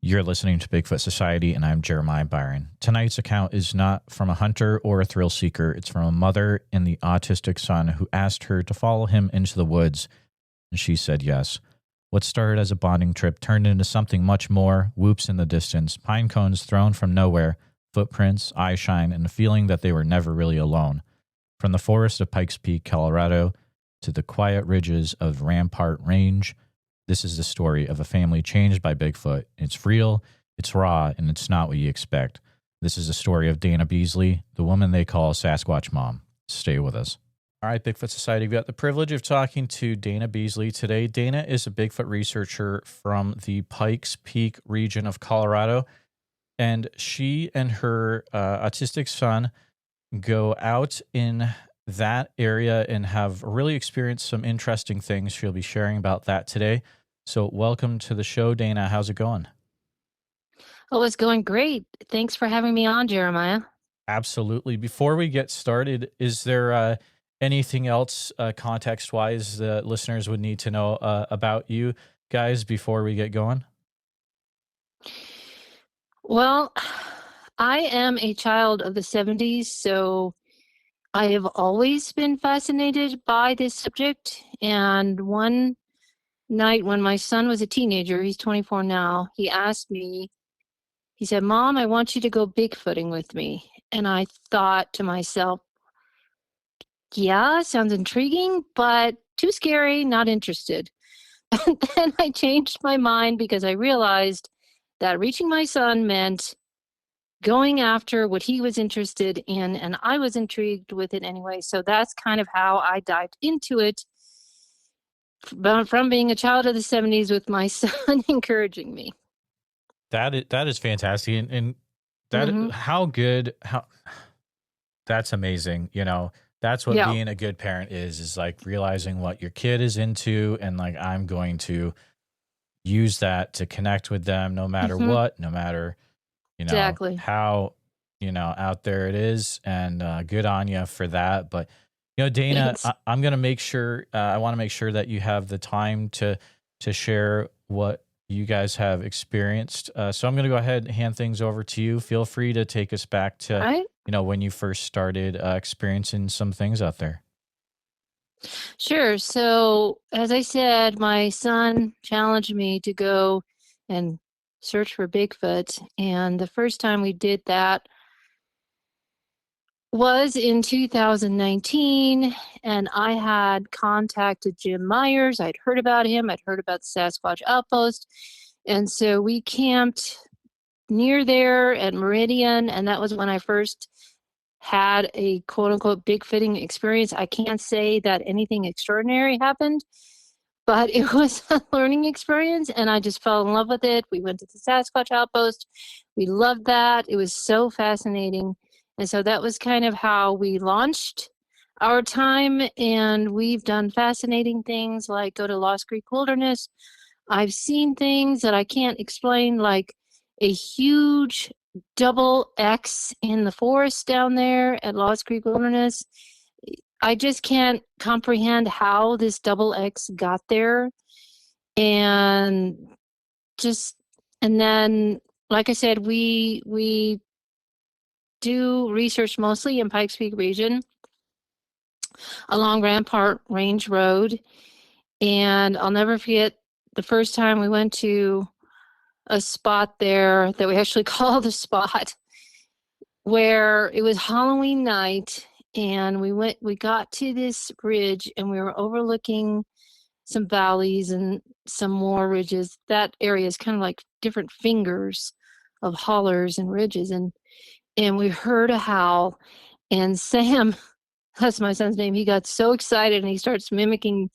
You're listening to Bigfoot Society, and I'm Jeremiah Byron. Tonight's account is not from a hunter or a thrill seeker. It's from a mother and the autistic son who asked her to follow him into the woods, and she said yes. What started as a bonding trip turned into something much more: whoops in the distance, pine cones thrown from nowhere, footprints, eye shine, and a feeling that they were never really alone. From the forest of Pikes Peak, Colorado, to the quiet ridges of Rampart Range, this is the story of a family changed by Bigfoot. It's real, it's raw, and it's not what you expect. This is the story of Dana Beasley, the woman they call Sasquatch Mom. Stay with us. All right, Bigfoot Society, we've got the privilege of talking to Dana Beasley today. Dana is a Bigfoot researcher from the Pikes Peak region of Colorado, and she and her autistic son go out in that area and have really experienced some interesting things. She'll be sharing about that today. So welcome to the show, Dana. How's it going? Oh, it's going great. Thanks for having me on, Jeremiah. Absolutely. Before we get started, is there anything else context-wise that listeners would need to know about you guys before we get going? Well, I am a child of the 70s, so I have always been fascinated by this subject. And one night when my son was a teenager, he's 24 now, he asked me, he said, "Mom, I want you to go Bigfooting with me." And I thought to myself, yeah, sounds intriguing, but too scary, not interested. And then I changed my mind because I realized that reaching my son meant going after what he was interested in, and I was intrigued with it anyway. So that's kind of how I dived into it, from being a child of the 70s with my son encouraging me. That is fantastic, and that that's amazing. You know, that's what being a good parent is like realizing what your kid is into, and like, I'm going to use that to connect with them no matter what, no matter how out there it is. And good on you for that. But Dana, I'm gonna make sure I want to make sure that you have the time to share what you guys have experienced. So I'm going to go ahead and hand things over to you. Feel free to take us back to when you first started experiencing some things out there. Sure. So as I said, my son challenged me to go and search for Bigfoot. And the first time we did that was in 2019. And I had contacted Jim Myers. I'd heard about him. I'd heard about the Sasquatch Outpost. And so we camped near there at Meridian. And that was when I first had a quote unquote Bigfooting experience. I can't say that anything extraordinary happened, but it was a learning experience, and I just fell in love with it. We went to the Sasquatch Outpost. We loved that. It was so fascinating. And so that was kind of how we launched our time, and we've done fascinating things like go to Lost Creek Wilderness. I've seen things that I can't explain, like a huge double X in the forest down there at Lost Creek Wilderness. I just can't comprehend how this double X got there. And then, like I said, we do research mostly in Pikes Peak region along Rampart Range Road. And I'll never forget the first time we went to a spot there that we actually called a spot, where it was Halloween night, and we got to this ridge, and we were overlooking some valleys and some more ridges. That area is kind of like different fingers of hollers and ridges, and we heard a howl, and Sam, that's my son's name, he got so excited and he starts mimicking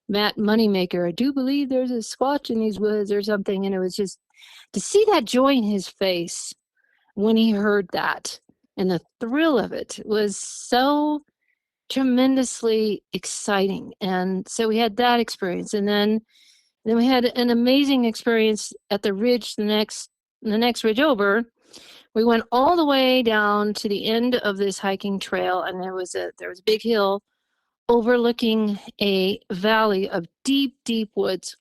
Matt Moneymaker. I do believe there's a Squatch in these woods or something. And it was just to see that joy in his face when he heard that, and the thrill of it was so tremendously exciting. And so we had that experience, and then we had an amazing experience at the ridge, the next ridge over. We went all the way down to the end of this hiking trail, and there was a big hill overlooking a valley of deep, deep woods.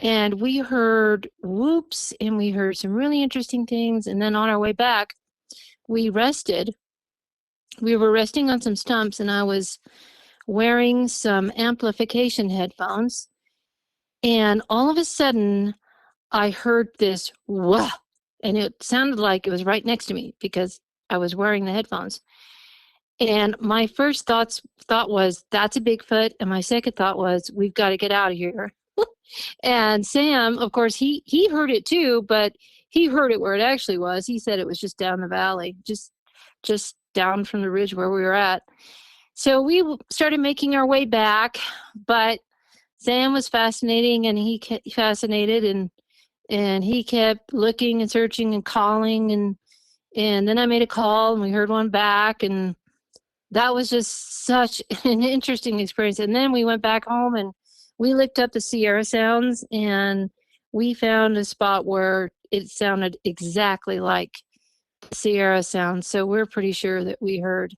And we heard whoops and we heard some really interesting things. And then on our way back, we rested. We were resting on some stumps, and I was wearing some amplification headphones. And all of a sudden, I heard this wah, and it sounded like it was right next to me because I was wearing the headphones. And my first thought was, that's a Bigfoot. And my second thought was, we've got to get out of here. And Sam, of course, he heard it too, but he heard it where it actually was. He said it was just down the valley, just down from the ridge where we were at. So we started making our way back, but Sam was fascinating, and he kept fascinated, and he kept looking and searching and calling, and then I made a call, and we heard one back, and that was just such an interesting experience. And then we went back home and we looked up the Sierra sounds, and we found a spot where it sounded exactly like Sierra sounds. So we're pretty sure that we heard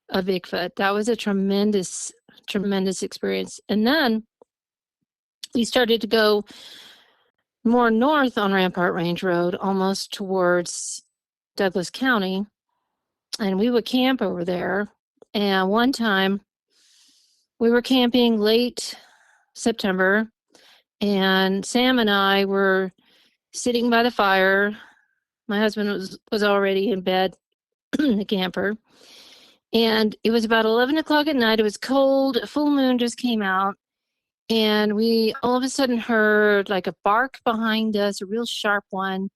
a Bigfoot. That was a tremendous, tremendous experience. And then we started to go more north on Rampart Range Road, almost towards Douglas County, and we would camp over there. And one time we were camping late September, and Sam and I were sitting by the fire. My husband was already in bed, the camper, and it was about 11 o'clock at night. It was cold. A full moon just came out, and we all of a sudden heard like a bark behind us, a real sharp one.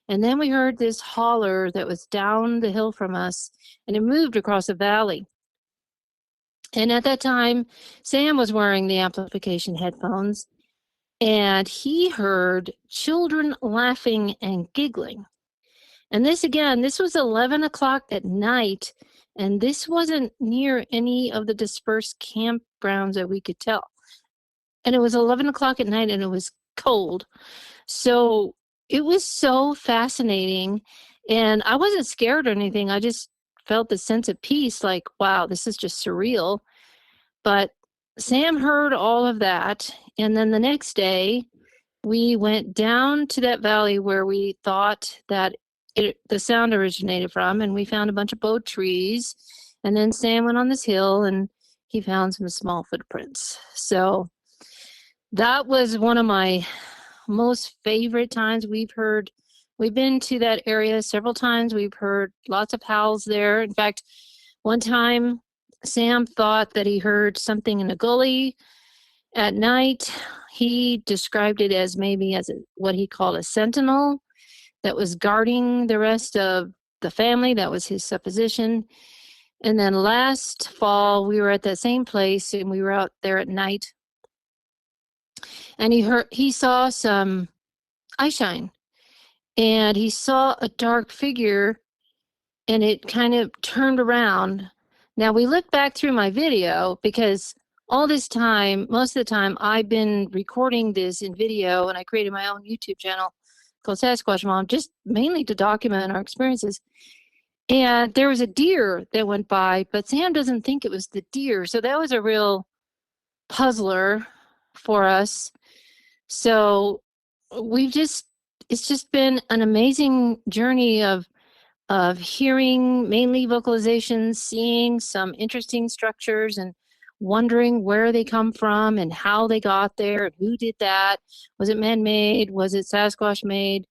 And then we heard this holler that was down the hill from us, and it moved across the valley. And at that time, Sam was wearing the amplification headphones, and he heard children laughing and giggling. And this was 11 o'clock at night, and this wasn't near any of the dispersed campgrounds that we could tell. And it was 11 o'clock at night, and it was cold. So it was so fascinating, and I wasn't scared or anything. I just felt the sense of peace, like, wow, this is just surreal. But Sam heard all of that, and then the next day, we went down to that valley where we thought that the sound originated from, and we found a bunch of bow trees. And then Sam went on this hill, and he found some small footprints. So that was one of my most favorite times. We've been to that area several times. We've heard lots of howls there. In fact, one time Sam thought that he heard something in a gully at night. He described it as maybe as what he called a sentinel that was guarding the rest of the family. That was his supposition. And then last fall, we were at that same place, and we were out there at night, and he saw some eye shine, and he saw a dark figure, and it kind of turned around. Now, we looked back through my video, because all this time, most of the time, I've been recording this in video, and I created my own YouTube channel called Sasquatch Mom, just mainly to document our experiences. And there was a deer that went by, but Sam doesn't think it was the deer. So that was a real puzzler for us. So it's just been an amazing journey of hearing mainly vocalizations, seeing some interesting structures, and wondering where they come from and how they got there and who did that. Was it man-made? Was it Sasquatch made?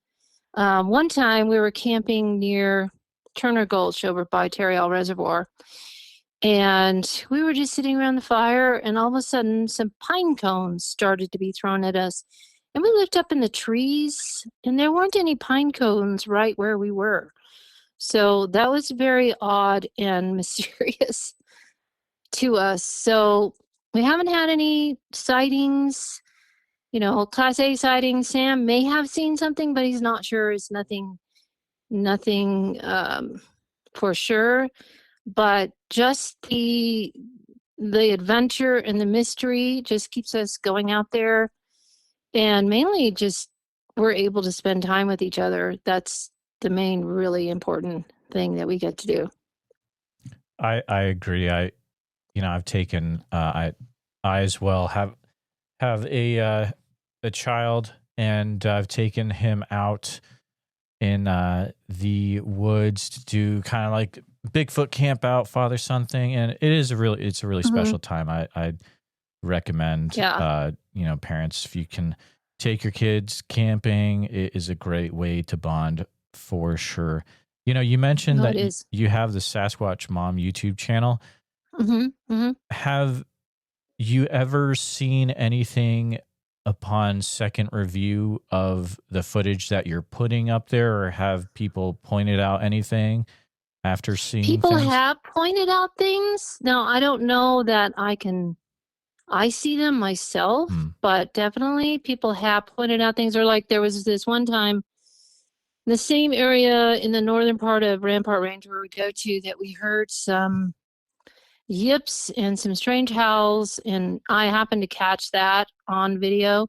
One time we were camping near Turner Gulch over by Skagway Reservoir, and we were just sitting around the fire, and all of a sudden some pine cones started to be thrown at us. And we looked up in the trees, and there weren't any pine cones right where we were. So that was very odd and mysterious to us. So we haven't had any sightings, Class A sightings. Sam may have seen something, but he's not sure. It's nothing for sure. But just the adventure and the mystery just keeps us going out there, and mainly just we're able to spend time with each other. That's the main really important thing that we get to do. I agree. I've taken I as well have a a child, and I've taken him out in the woods to do kind of like Bigfoot camp out, father son thing, and it's a really special time. I recommend parents, if you can take your kids camping, it is a great way to bond for sure. You mentioned that you have the Sasquatch Mom YouTube channel. Have you ever seen anything upon second review of the footage that you're putting up there, or have people pointed out anything after seeing people things? Have pointed out things. Now, I don't know that I see them myself, but definitely people have pointed out things. Or like there was this one time in the same area in the northern part of Rampart Range where we go to, that we heard some yips and some strange howls, and I happened to catch that on video,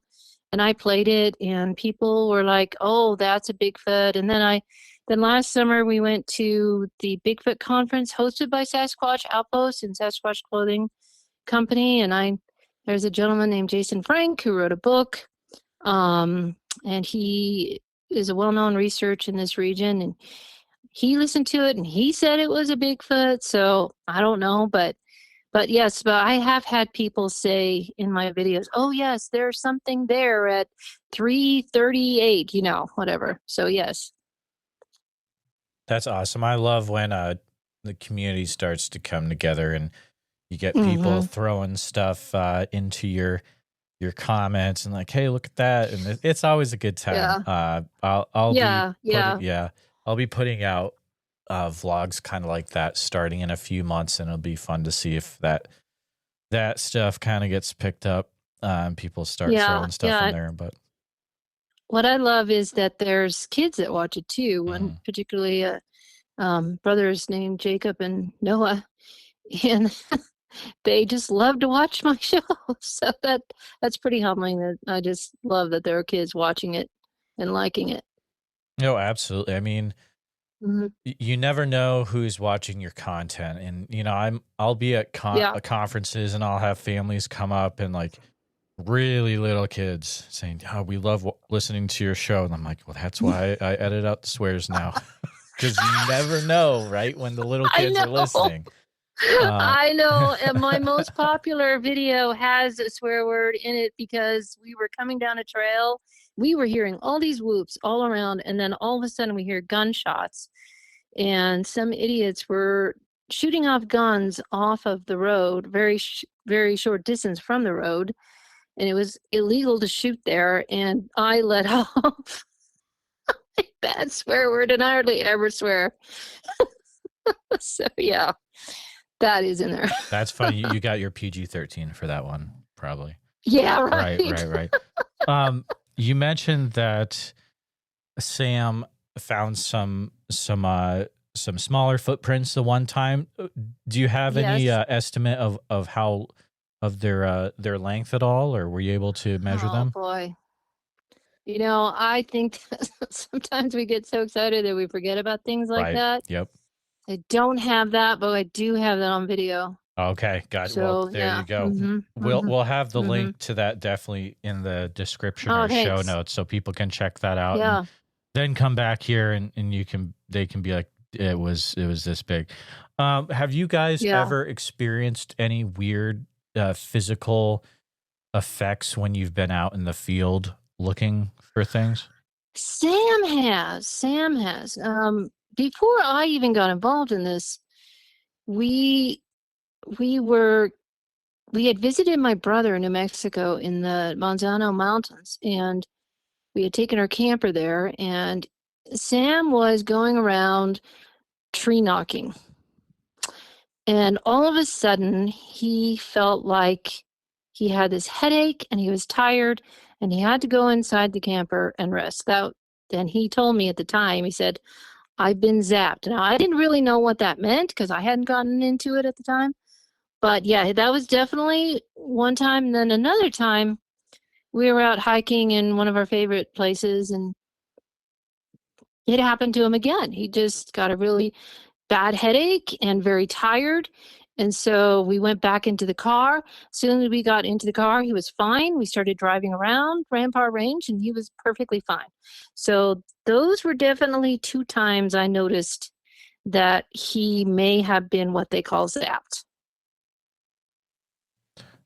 and I played it, and people were like, "Oh, that's a Bigfoot." And then last summer we went to the Bigfoot conference hosted by Sasquatch Outpost and Sasquatch Clothing Company, and there's a gentleman named Jason Frank who wrote a book, and he is a well-known researcher in this region, and he listened to it and he said it was a Bigfoot. So I don't know, but yes, but I have had people say in my videos, "Oh yes, there's something there at 3:38, whatever." So yes. That's awesome. I love when the community starts to come together and you get people throwing stuff into your comments and like, "Hey, look at that!" And it's always a good time. I'll be putting out vlogs kind of like that starting in a few months, and it'll be fun to see if that stuff kind of gets picked up and people start throwing stuff in there. But what I love is that there's kids that watch it too. One particularly brothers named Jacob and Noah, and they just love to watch my show. So that's pretty humbling. That I just love that there are kids watching it and liking it. No, absolutely. I mean, you never know who's watching your content, and I'll be at conferences, and I'll have families come up and like really little kids saying, "Oh, we love listening to your show," and I'm like, "Well, that's why I edit out the swears now," because you never know, right? When the little kids are listening. I know, and my most popular video has a swear word in it because we were coming down a trail. We were hearing all these whoops all around, and then all of a sudden we hear gunshots, and some idiots were shooting off guns off of the road, very short distance from the road, and it was illegal to shoot there, and I let off a bad swear word, and I hardly ever swear. So yeah. That is in there. That's funny. You got your PG-13 for that one, probably. Yeah, right. Right. You mentioned that Sam found some smaller footprints the one time. Do you have any estimate of how of their length at all, or were you able to measure them? Oh boy. I think sometimes we get so excited that we forget about things like that. Yep. I don't have that, but I do have that on video. Okay, got it. So, well, there you go. We'll have the link to that definitely in the description or show notes, so people can check that out. Yeah. And then come back here and they can be like, it was this big. Have you guys ever experienced any weird physical effects when you've been out in the field looking for things? Sam has. Before I even got involved in this, we had visited my brother in New Mexico in the Manzano Mountains, and we had taken our camper there, and Sam was going around tree knocking. And all of a sudden, he felt like he had this headache and he was tired and he had to go inside the camper and rest. And he told me at the time, he said, "I've been zapped." Now, I didn't really know what that meant because I hadn't gotten into it at the time. But yeah, that was definitely one time. And then another time, we were out hiking in one of our favorite places, and it happened to him again. He just got a really bad headache and very tired. And so we went back into the car. As soon as we got into the car, he was fine. We started driving around Rampart Range, and he was perfectly fine. So those were definitely 2 times I noticed that he may have been what they call zapped.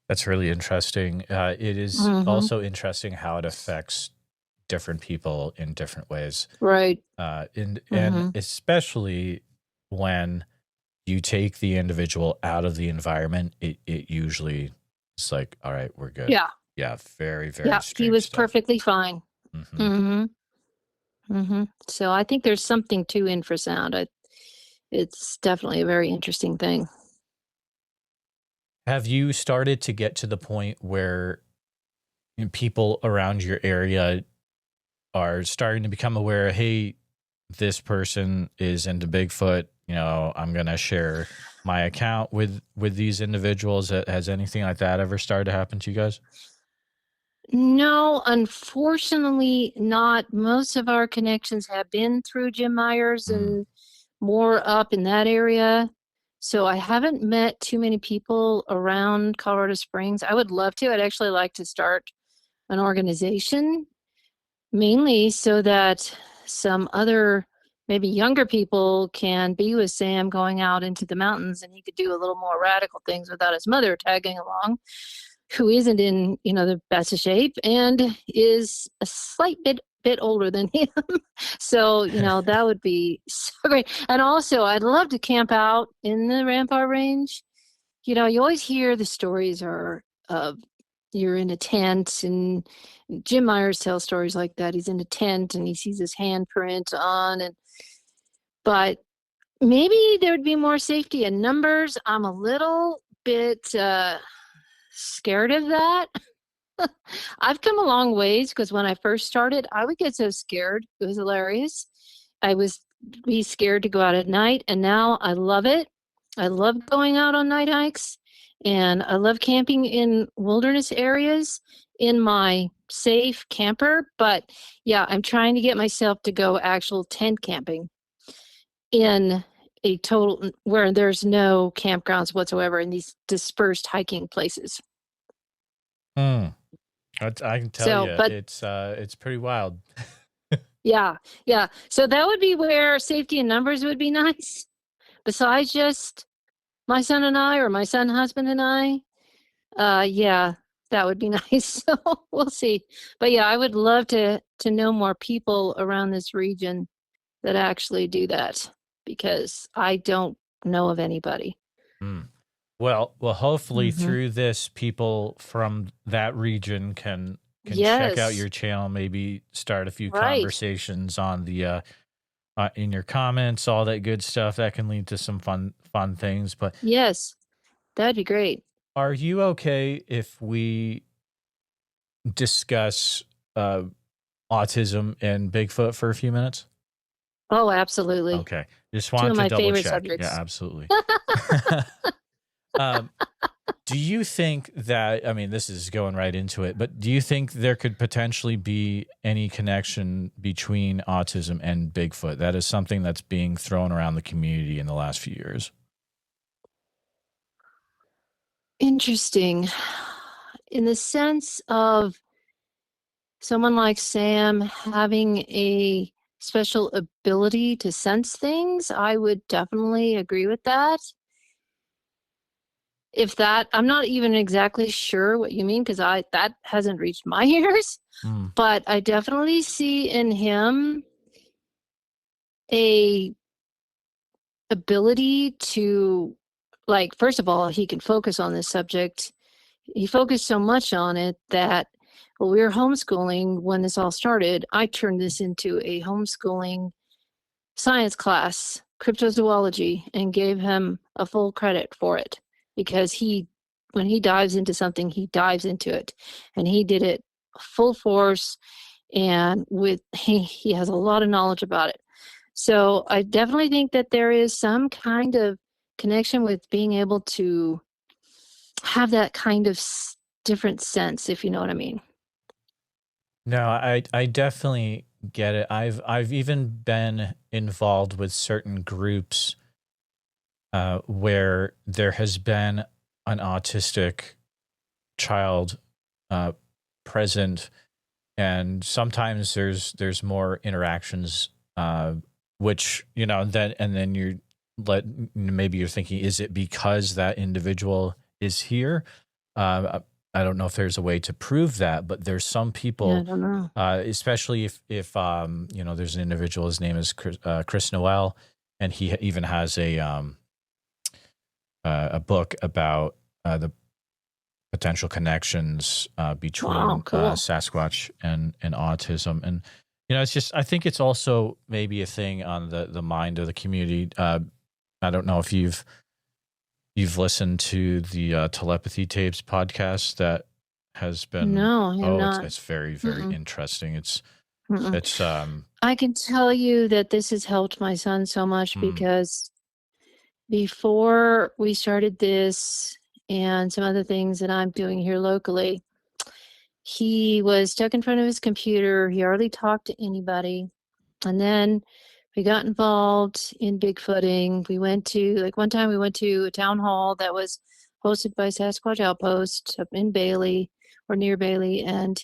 That's really interesting. It is also interesting how it affects different people in different ways. Right. And especially when you take the individual out of the environment, it usually is like, all right, we're good. Yeah. Yeah. Very, very Yeah. He was stuff. perfectly fine. So I think there's something to infrasound. It's definitely a very interesting thing. Have you started to get to the point where people around your area are starting to become aware, hey, this person is into Bigfoot, you know, I'm going to share my account with these individuals? Has anything like that ever started to happen to you guys? No, unfortunately not. Most of our connections have been through Jim Myers and more up in that area. So I haven't met too many people around Colorado Springs. I would love to. I'd actually like to start an organization, mainly so that some other, maybe younger people can be with Sam going out into the mountains, and he could do a little more radical things without his mother tagging along, who isn't in, the best of shape and is a slight bit older than him. So, that would be so great. And also, I'd love to camp out in the Rampart Range. You always hear the stories of you're in a tent, and Jim Myers tells stories like that. He's in a tent and he sees his handprint on, but maybe there would be more safety in numbers. I'm a little bit scared of that. I've come a long ways, because when I first started, I would get so scared. It was hilarious. I was be scared to go out at night, and now I love it. I love going out on night hikes, and I love camping in wilderness areas in my safe camper. But yeah, I'm trying to get myself to go actual tent camping in a total where there's no campgrounds whatsoever in these dispersed hiking places. I can tell you, but it's pretty wild. Yeah. So that would be where safety in numbers would be nice. Besides just my son and I, or my son, husband and I, yeah, that would be nice. So we'll see. But yeah, I would love to know more people around this region that actually do that, because I don't know of anybody. Well, hopefully through this, people from that region can check out your channel, maybe start a few conversations on the in your comments, all that good stuff that can lead to some fun things. But yes, that'd be great. Are you okay if we discuss autism and Bigfoot for a few minutes? Oh, absolutely. Okay. Just wanted to double check. Subjects. Yeah, absolutely. Do you think that, I mean, this is going right into it, but do you think there could potentially be any connection between autism and Bigfoot? That is something that's being thrown around the community in the last few years. Interesting. In the sense of someone like Sam having a special ability to sense things, I would definitely agree with that. I'm not even exactly sure what you mean, because that hasn't reached my ears, but I definitely see in him a ability to, like, first of all, he can focus on this subject. He focused so much on it that, well, we were homeschooling when this all started. I turned this into a homeschooling science class, cryptozoology, and gave him a full credit for it, because when he dives into something, he dives into it, and he did it full force, and he has a lot of knowledge about it. So I definitely think that there is some kind of connection with being able to have that kind of different sense, if you know what I mean. No, I definitely get it. I've even been involved with certain groups where there has been an autistic child present, and sometimes there's more interactions, which then maybe you're thinking, is it because that individual is here? I don't know if there's a way to prove that, but there's some people, I don't know. especially if there's an individual, his name is Chris Noel, and he even has a book about the potential connections between Sasquatch and autism. And it's just, I think it's also maybe a thing on the mind of the community. I don't know if you've listened to the Telepathy Tapes podcast that has been. No, I have not. It's very, very interesting. It's I can tell you that this has helped my son so much because before we started this and some other things that I'm doing here locally, he was stuck in front of his computer. He hardly talked to anybody. And then we got involved in Bigfooting. We went to, one time we went to a town hall that was hosted by Sasquatch Outpost up in Bailey or near Bailey. And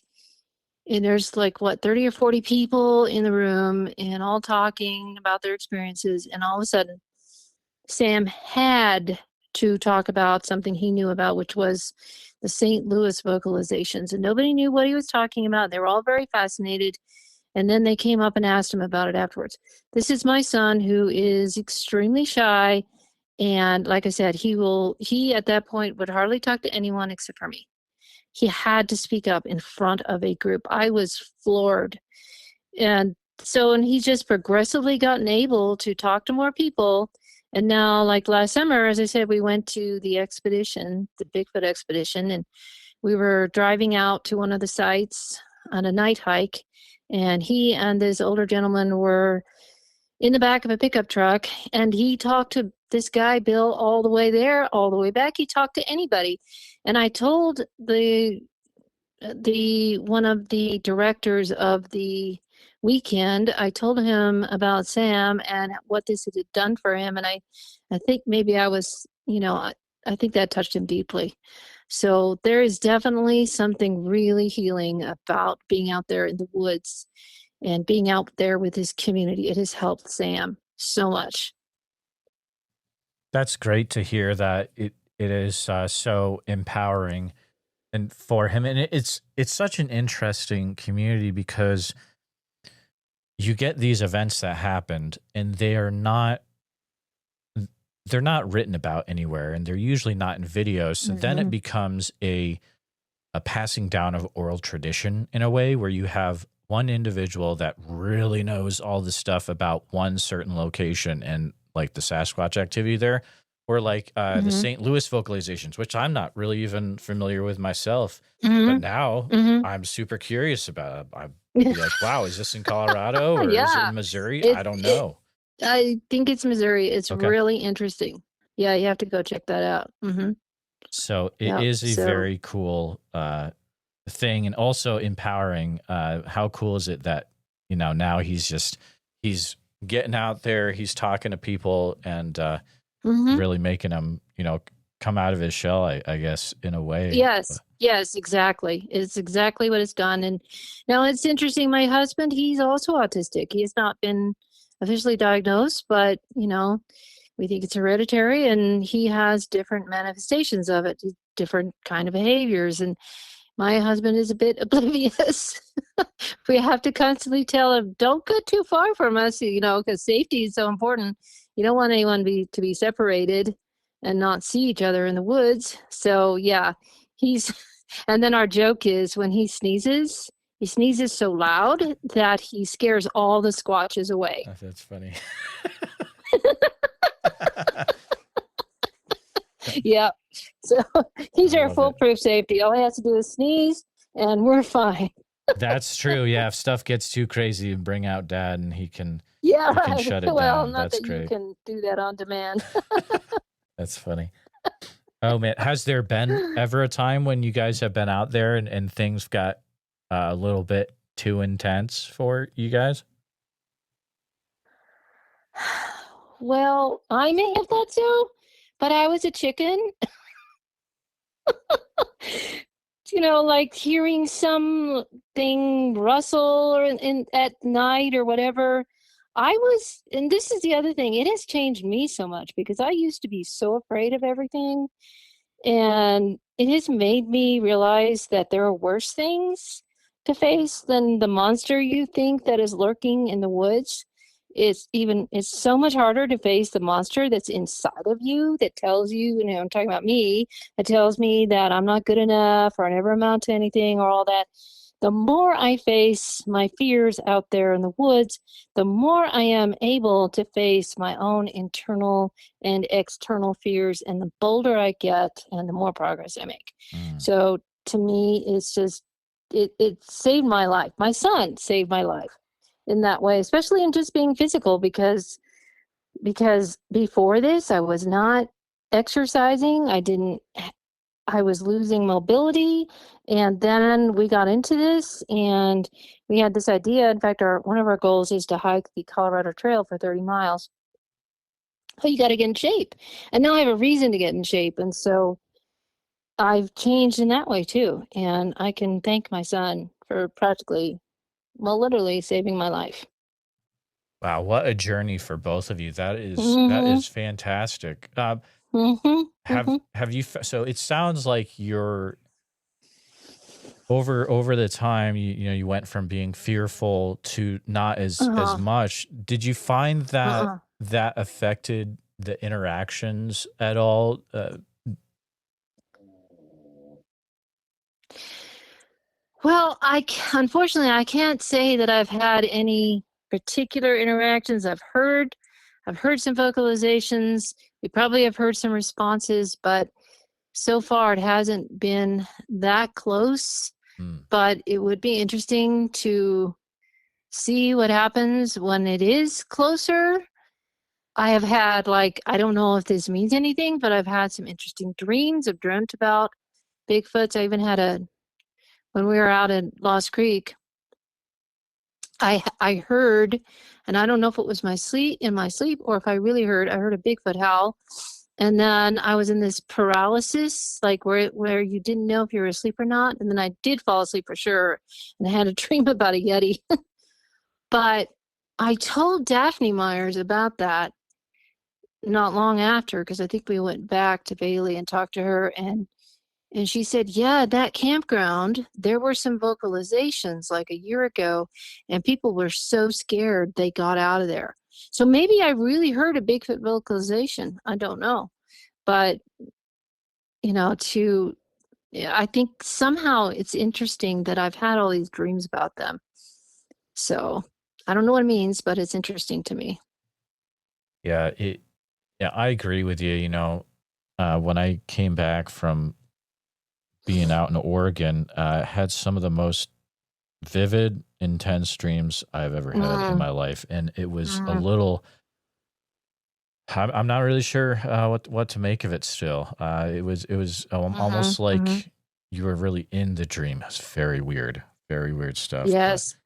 there's 30 or 40 people in the room and all talking about their experiences. And all of a sudden, Sam had to talk about something he knew about, which was the St. Louis vocalizations. And nobody knew what he was talking about. They were all very fascinated. And then they came up and asked him about it afterwards. This is my son, who is extremely shy. And like I said, he at that point would hardly talk to anyone except for me. He had to speak up in front of a group. I was floored. And he's just progressively gotten able to talk to more people. And now, last summer, as I said, we went to the expedition, the Bigfoot expedition, and we were driving out to one of the sites on a night hike. And he and this older gentleman were in the back of a pickup truck, and he talked to this guy, Bill, all the way there, all the way back. He talked to anybody. And I told one of the directors of the weekend, I told him about Sam and what this had done for him. And I think maybe I was, I think that touched him deeply. So there is definitely something really healing about being out there in the woods and being out there with his community. It has helped Sam so much. That's great to hear that it is so empowering and for him. And it's such an interesting community because you get these events that happened and they're not written about anywhere, and they're usually not in videos. So then it becomes a passing down of oral tradition in a way where you have one individual that really knows all the stuff about one certain location and the Sasquatch activity there, or the St. Louis vocalizations, which I'm not really even familiar with myself, but now I'm super curious about it. I'd be like, wow, is this in Colorado or is it in Missouri? I don't know. I think it's Missouri. It's really interesting. Yeah, you have to go check that out. So it is a very cool thing, and also empowering. How cool is it that now he's getting out there, he's talking to people, and really making him come out of his shell, I guess, in a way. Yes, exactly. It's exactly what it's done. And now it's interesting. My husband, he's also autistic. He has not been officially diagnosed, but we think it's hereditary, and he has different manifestations of it, different kind of behaviors. And my husband is a bit oblivious. We have to constantly tell him, don't go too far from us, because safety is so important. You don't want anyone to be separated and not see each other in the woods. So yeah, and then our joke is when he sneezes so loud that he scares all the squatches away. Oh, that's funny. Yeah. So he's our foolproof safety. All he has to do is sneeze and we're fine. That's true. Yeah. If stuff gets too crazy, bring out Dad and he can shut it down. Not That's that great. You can do that on demand. That's funny. Oh man. Has there been ever a time when you guys have been out there and things got a little bit too intense for you guys? Well, I may have thought so, but I was a chicken. Like hearing something rustle or at night or whatever. And this is the other thing, it has changed me so much because I used to be so afraid of everything. And it has made me realize that there are worse things to face than the monster you think that is lurking in the woods. It's so much harder to face the monster that's inside of you that tells you, I'm talking about me, that tells me that I'm not good enough or I never amount to anything or all that. The more I face my fears out there in the woods, the more I am able to face my own internal and external fears, and the bolder I get and the more progress I make. So to me, it's just, it saved my life. My son saved my life in that way, especially in just being physical, because before this, I was not exercising. I was losing mobility. And then we got into this and we had this idea. In fact, one of our goals is to hike the Colorado Trail for 30 miles. Oh, you got to get in shape. And now I have a reason to get in shape. And so I've changed in that way too. And I can thank my son for literally saving my life. Wow, what a journey for both of you. That is fantastic. Have you so it sounds like you're over the time you went from being fearful to not as much. Did you find that that affected the interactions at all? Well, unfortunately, I can't say that I've had any particular interactions. I've heard some vocalizations. We probably have heard some responses, but so far it hasn't been that close. But it would be interesting to see what happens when it is closer. I have had, I don't know if this means anything, but I've had some interesting dreams. I've dreamt about Bigfoots. I even had when we were out in Lost Creek, I heard, and I don't know if it was in my sleep or if I really heard a Bigfoot howl. And then I was in this paralysis, where you didn't know if you were asleep or not. And then I did fall asleep for sure. And I had a dream about a Yeti. But I told Daphne Myers about that not long after, because I think we went back to Bailey and talked to her. And she said, yeah, that campground, there were some vocalizations like a year ago, and people were so scared they got out of there. So maybe I really heard a Bigfoot vocalization. I don't know. But, I think somehow it's interesting that I've had all these dreams about them. So I don't know what it means, but it's interesting to me. Yeah, I agree with you. When I came back from being out in Oregon, had some of the most vivid, intense dreams I've ever had in my life. And it was a little, I'm not really sure what to make of it still. It was almost like you were really in the dream. It was very weird stuff. Yes. But.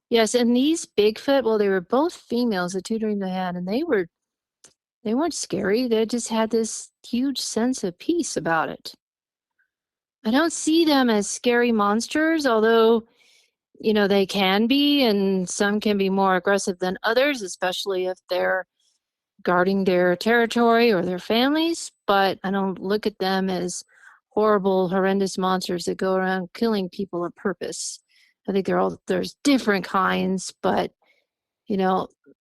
Yes. And these Bigfoot, well, they were both females, the two dreams I had, and they weren't scary. They just had this huge sense of peace about it. I don't see them as scary monsters, although, they can be, and some can be more aggressive than others, especially if they're guarding their territory or their families. But I don't look at them as horrible, horrendous monsters that go around killing people on purpose. I think there's different kinds, but,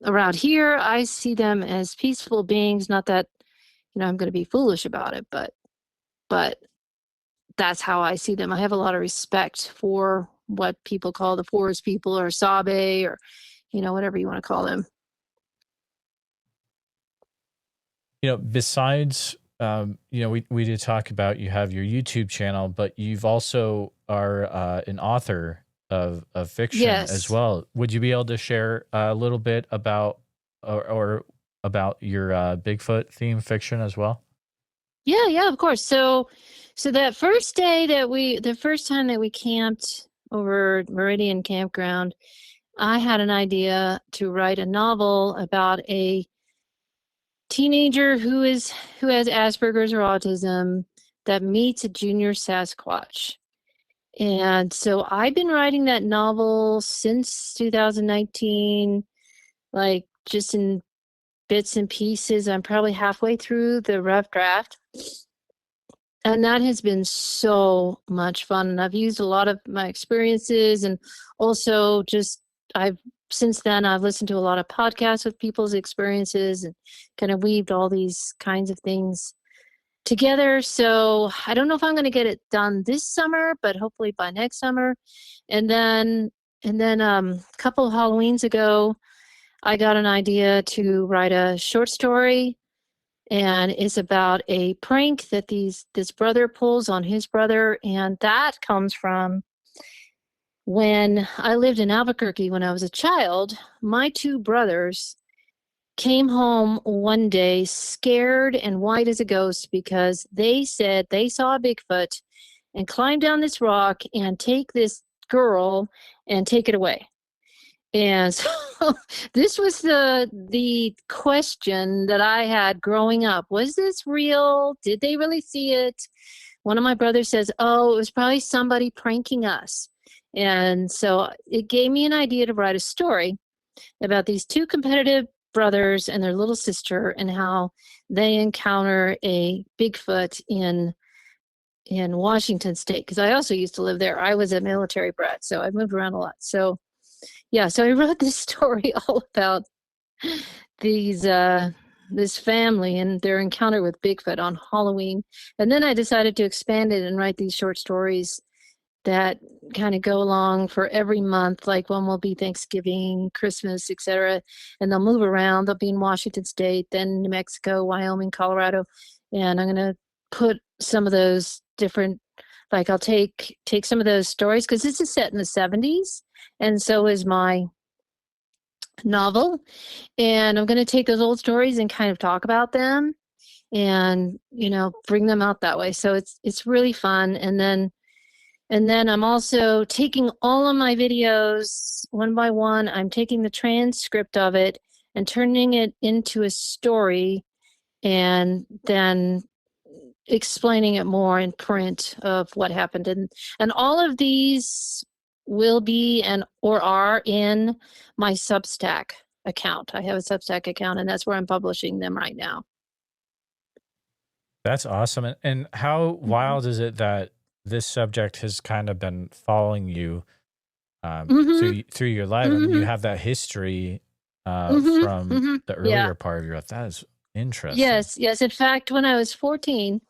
around here, I see them as peaceful beings. Not that, I'm going to be foolish about it, but that's how I see them. I have a lot of respect for what people call the forest people or Sabe or, whatever you want to call them. Besides, we did talk about, you have your YouTube channel, but you've also are an author of fiction as well. Would you be able to share a little bit about or about your Bigfoot theme fiction as well? Yeah, of course. So that first time that we camped over Meridian Campground, I had an idea to write a novel about a teenager who has Asperger's or autism that meets a junior Sasquatch. And so I've been writing that novel since 2019, like just in bits and pieces. I'm probably halfway through the rough draft. And that has been so much fun. And I've used a lot of my experiences, and also just since then I've listened to a lot of podcasts with people's experiences and kind of weaved all these kinds of things together. So I don't know if I'm going to get it done this summer, but hopefully by next summer. And then a couple of Halloweens ago, I got an idea to write a short story, and it's about a prank that this brother pulls on his brother, and that comes from when I lived in Albuquerque when I was a child. My two brothers came home one day scared and white as a ghost because they said they saw a Bigfoot and climb down this rock and take this girl and take it away. And so this was the question that I had growing up. Was this real? Did they really see it? One of my brothers says, oh, it was probably somebody pranking us. And so it gave me an idea to write a story about these two competitive brothers and their little sister and how they encounter a Bigfoot in Washington State, because I also used to live there. I was a military brat, so I moved around a lot. So yeah, so I wrote this story all about this family and their encounter with Bigfoot on Halloween. And then I decided to expand it and write these short stories that kind of go along for every month. Like one will be Thanksgiving, Christmas, etc. And they'll move around. They'll be in Washington State, then New Mexico, Wyoming, Colorado. And I'm going to put some of those different, like I'll take some of those stories, because this is set in the 70s. And so is my novel. And I'm going to take those old stories and kind of talk about them and, bring them out that way. So it's really fun. And then I'm also taking all of my videos one by one. I'm taking the transcript of it and turning it into a story, and then explaining it more in print of what happened. And all of these will be or are in my Substack account. I have a Substack account, and that's where I'm publishing them right now. That's awesome. And how wild is it that this subject has kind of been following you through your life? I mean, you have that history from the earlier part of your life. That is interesting. Yes. In fact, when I was 14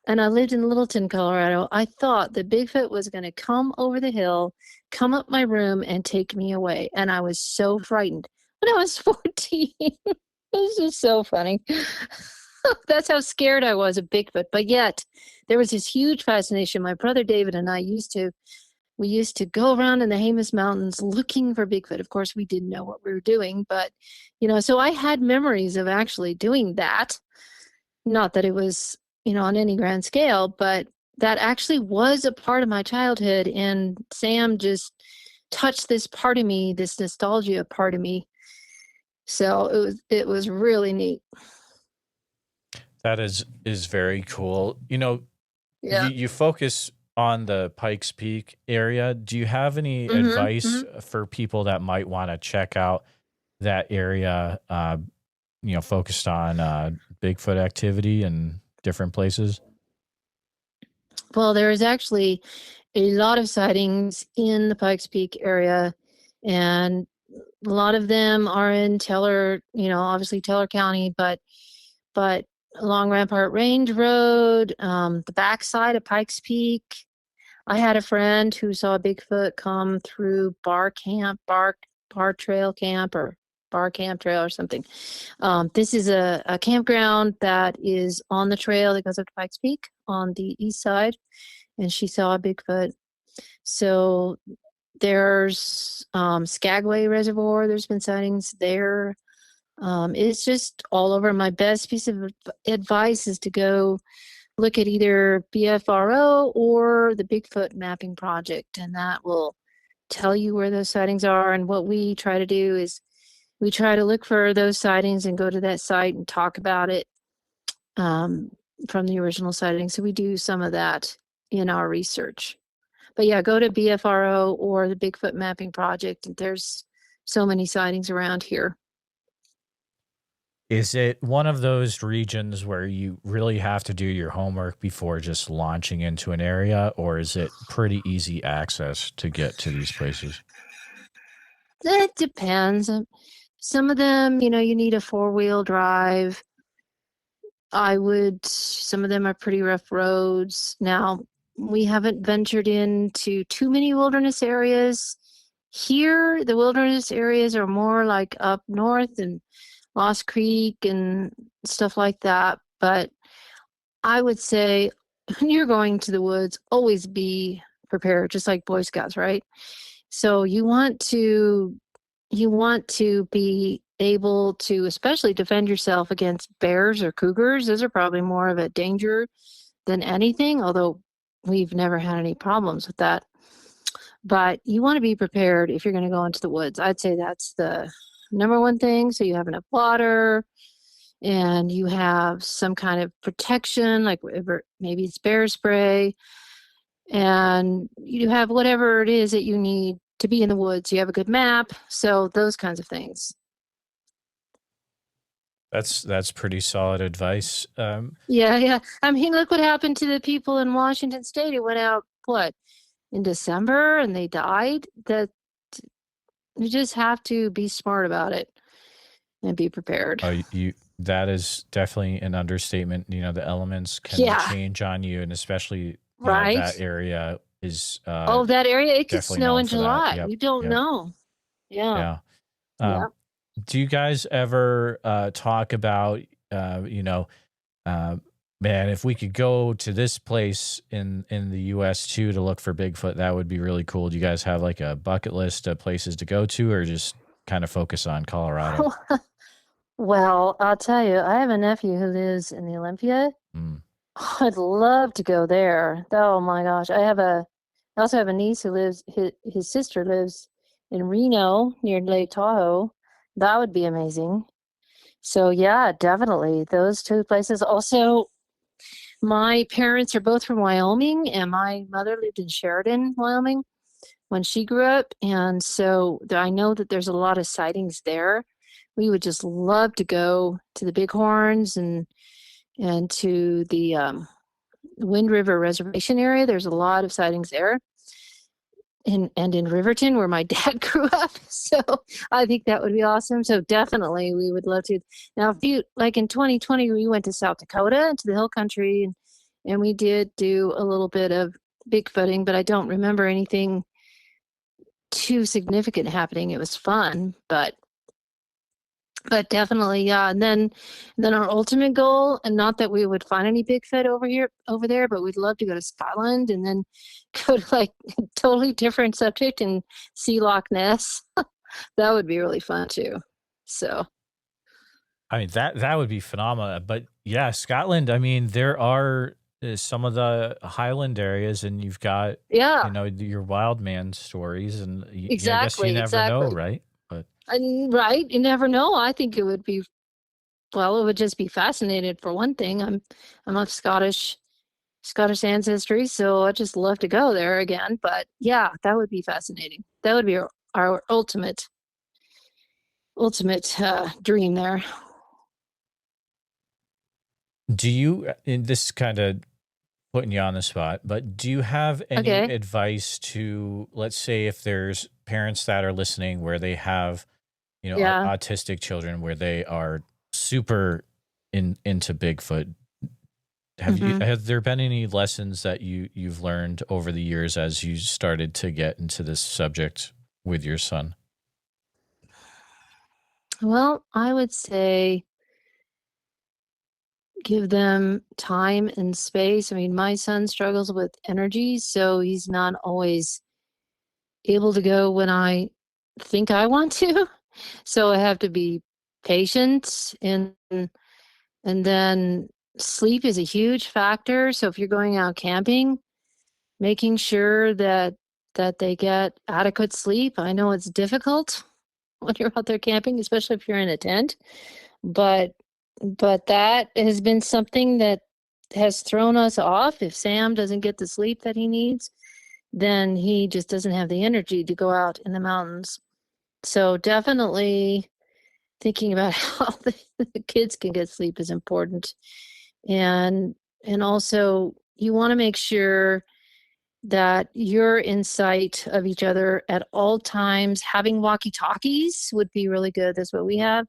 and I lived in Littleton, Colorado, I thought that Bigfoot was going to come over the hill, come up my room, and take me away. And I was so frightened when I was 14. It was just so funny. That's how scared I was of Bigfoot. But yet, there was this huge fascination. My brother David and I used to go around in the Jemez Mountains looking for Bigfoot. Of course, we didn't know what we were doing, but, so I had memories of actually doing that. Not that it was, on any grand scale, but that actually was a part of my childhood. And Sam just touched this part of me, this nostalgia part of me. So it was really neat. That is very cool. You focus on the Pikes Peak area. Do you have any advice for people that might want to check out that area, focused on Bigfoot activity and different places? Well, there is actually a lot of sightings in the Pikes Peak area, and a lot of them are in Teller, obviously Teller County, but along Rampart Range Road, the backside of Pikes Peak. I had a friend who saw a Bigfoot come through Bar Trail Camp, or Bar Camp Trail or something. This is a campground that is on the trail that goes up to Pikes Peak on the east side, and she saw a Bigfoot. So there's Skagway Reservoir. There's been sightings there. It's just all over. My best piece of advice is to go look at either BFRO or the Bigfoot Mapping Project, and that will tell you where those sightings are. And what we try to do is we try to look for those sightings and go to that site and talk about it from the original sighting. So we do some of that in our research. But yeah, go to BFRO or the Bigfoot Mapping Project. There's so many sightings around here. Is it one of those regions where you really have to do your homework before just launching into an area, or is it pretty easy access to get to these places? It depends. Some of them, you need a 4-wheel drive. Some of them are pretty rough roads. Now, we haven't ventured into too many wilderness areas. Here, the wilderness areas are more like up north and Lost Creek and stuff like that. But I would say when you're going to the woods, always be prepared, just like Boy Scouts, right? So you want to be able to especially defend yourself against bears or cougars. Those are probably more of a danger than anything, although we've never had any problems with that. But you want to be prepared if you're going to go into the woods. I'd say that's the number one thing. So you have enough water and you have some kind of protection, like maybe it's bear spray, and you have whatever it is that you need to be in the woods. You have a good map. So those kinds of things. That's pretty solid advice. Yeah. I mean, look what happened to the people in Washington State who went out, in December and they died. That you just have to be smart about it and be prepared. That is definitely an understatement. The elements can change on you, and especially right. That area is that area, it could snow in July. Yep. You don't know. Yeah. Do you guys ever talk about man, if we could go to this place in the US too to look for Bigfoot, that would be really cool. Do you guys have like a bucket list of places to go to, or just kind of focus on Colorado? Well, I'll tell you, I have a nephew who lives in the Olympia. I'd love to go there. Oh my gosh. I also have a niece who lives, his sister lives in Reno near Lake Tahoe. That would be amazing. So yeah, definitely those two places. Also, my parents are both from Wyoming, and my mother lived in Sheridan, Wyoming when she grew up. And so I know that there's a lot of sightings there. We would just love to go to the Bighorns and to the Wind River Reservation area. There's a lot of sightings there. And in Riverton, where my dad grew up. So I think that would be awesome. So definitely we would love to. Now, like in 2020, we went to South Dakota, to the hill country, and we did do a little bit of Bigfooting, but I don't remember anything too significant happening. It was fun, but definitely, yeah. And then our ultimate goal, and not that we would find any Bigfoot over there, but we'd love to go to Scotland and then go to like totally different subject and see Loch Ness. That would be really fun too. So, I mean, that would be phenomenal. But yeah, Scotland, I mean, there are some of the Highland areas, and you've got, your wild man stories, and exactly, I guess you never know, right? Right. You never know. I think it would be, it would just be fascinating for one thing. I'm of Scottish ancestry, so I'd just love to go there again. But yeah, that would be fascinating. That would be our ultimate dream there. Do you, and this kind of putting you on the spot, but do you have any advice to, let's say, if there's parents that are listening where they have autistic children, where they are super into Bigfoot, have there been any lessons that you've learned over the years as you started to get into this subject with your son? Well, I would say give them time and space. I mean, my son struggles with energy, so he's not always able to go when I think I want to. So I have to be patient, and then sleep is a huge factor. So if you're going out camping, making sure that they get adequate sleep. I know it's difficult, when you're out there camping, especially if you're in a tent. But that has been something that has thrown us off. If Sam doesn't get the sleep that he needs, then he just doesn't have the energy to go out in the mountains. So definitely thinking about how the kids can get sleep is important. And also you want to make sure that you're in sight of each other at all times. Having walkie-talkies would be really good. That's what we have.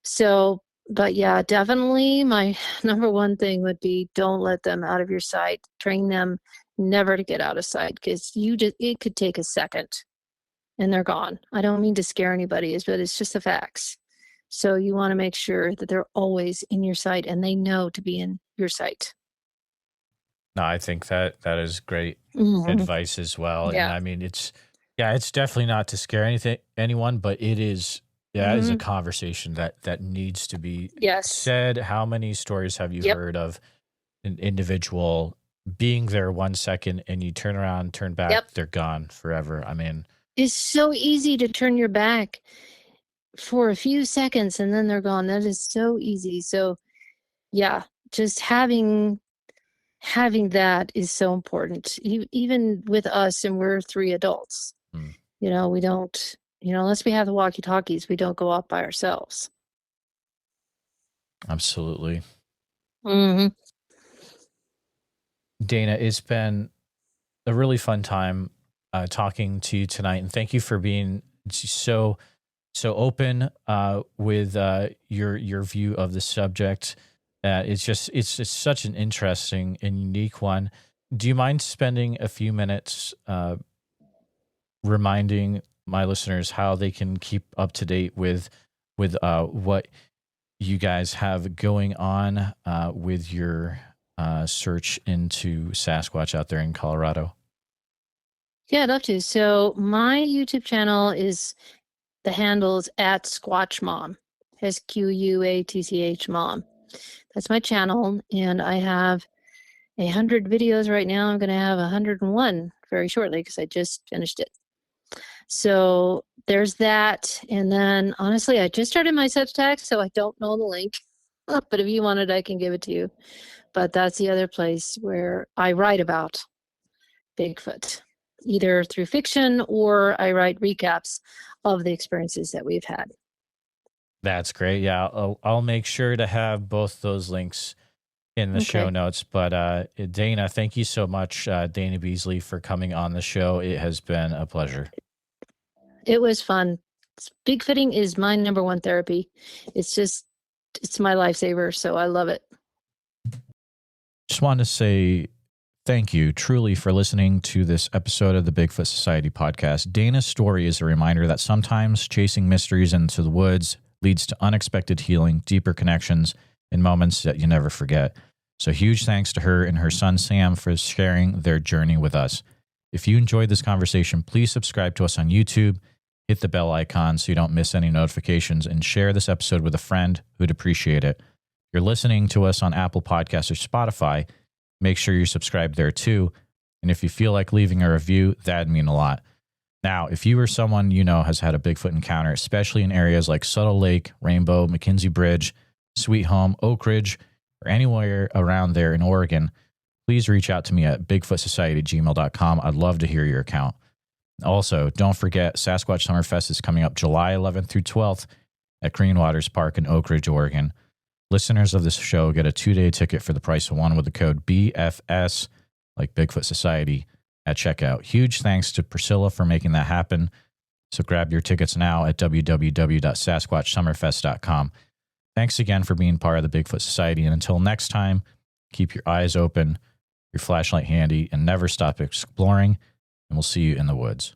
So, but yeah, definitely my number one thing would be don't let them out of your sight. Train them never to get out of sight, because it could take a second and they're gone. I don't mean to scare anybody, but it's just the facts. So you want to make sure that they're always in your sight and they know to be in your sight. No, I think that is great advice as well. Yeah. And I mean, it's definitely not to scare anyone, but it is, it is a conversation that needs to be said. How many stories have you heard of an individual being there 1 second and you turn around, turn back, they're gone forever? I mean, it's so easy to turn your back for a few seconds and then they're gone. That is so easy. So yeah, just having that is so important. Even with us, and we're 3 adults, we don't, unless we have the walkie-talkies, we don't go off by ourselves. Absolutely. Mm-hmm. Dana, it's been a really fun time talking to you tonight, and thank you for being so open with your view of the subject. It's just such an interesting and unique one. Do you mind spending a few minutes reminding my listeners how they can keep up to date with what you guys have going on with your search into Sasquatch out there in Colorado? Yeah, I'd love to. So my YouTube channel the handle is at Squatch Mom, SQUATCH Mom. That's my channel, and I have 100 videos right now. I'm going to have 101 very shortly because I just finished it. So there's that. And then honestly, I just started my Substack, so I don't know the link. But if you want it, I can give it to you. But that's the other place where I write about Bigfoot, either through fiction or I write recaps of the experiences that we've had. That's great. Yeah, I'll make sure to have both those links in the show notes. But Dana, thank you so much, Dana Beasley, for coming on the show. It has been a pleasure. It was fun. Bigfooting is my number one therapy. It's my lifesaver, so I love it. Just wanted to say thank you truly for listening to this episode of the Bigfoot Society podcast. Dana's story is a reminder that sometimes chasing mysteries into the woods leads to unexpected healing, deeper connections, and moments that you never forget. So huge thanks to her and her son Sam for sharing their journey with us. If you enjoyed this conversation, please subscribe to us on YouTube, hit the bell icon so you don't miss any notifications, and share this episode with a friend who'd appreciate it. If you're listening to us on Apple Podcasts or Spotify, make sure you're subscribed there too. And if you feel like leaving a review, that'd mean a lot. Now, if you or someone you know has had a Bigfoot encounter, especially in areas like Subtle Lake, Rainbow, McKinsey Bridge, Sweet Home, Oak Ridge, or anywhere around there in Oregon, please reach out to me at bigfootsociety@gmail.com. I'd love to hear your account. Also, don't forget Sasquatch Summerfest is coming up July 11th through 12th at Green Waters Park in Oak Ridge, Oregon. Listeners of this show get a 2-day ticket for the price of one with the code BFS, like Bigfoot Society, at checkout. Huge thanks to Priscilla for making that happen. So grab your tickets now at www.sasquatchsummerfest.com. Thanks again for being part of the Bigfoot Society. And until next time, keep your eyes open, your flashlight handy, and never stop exploring. And we'll see you in the woods.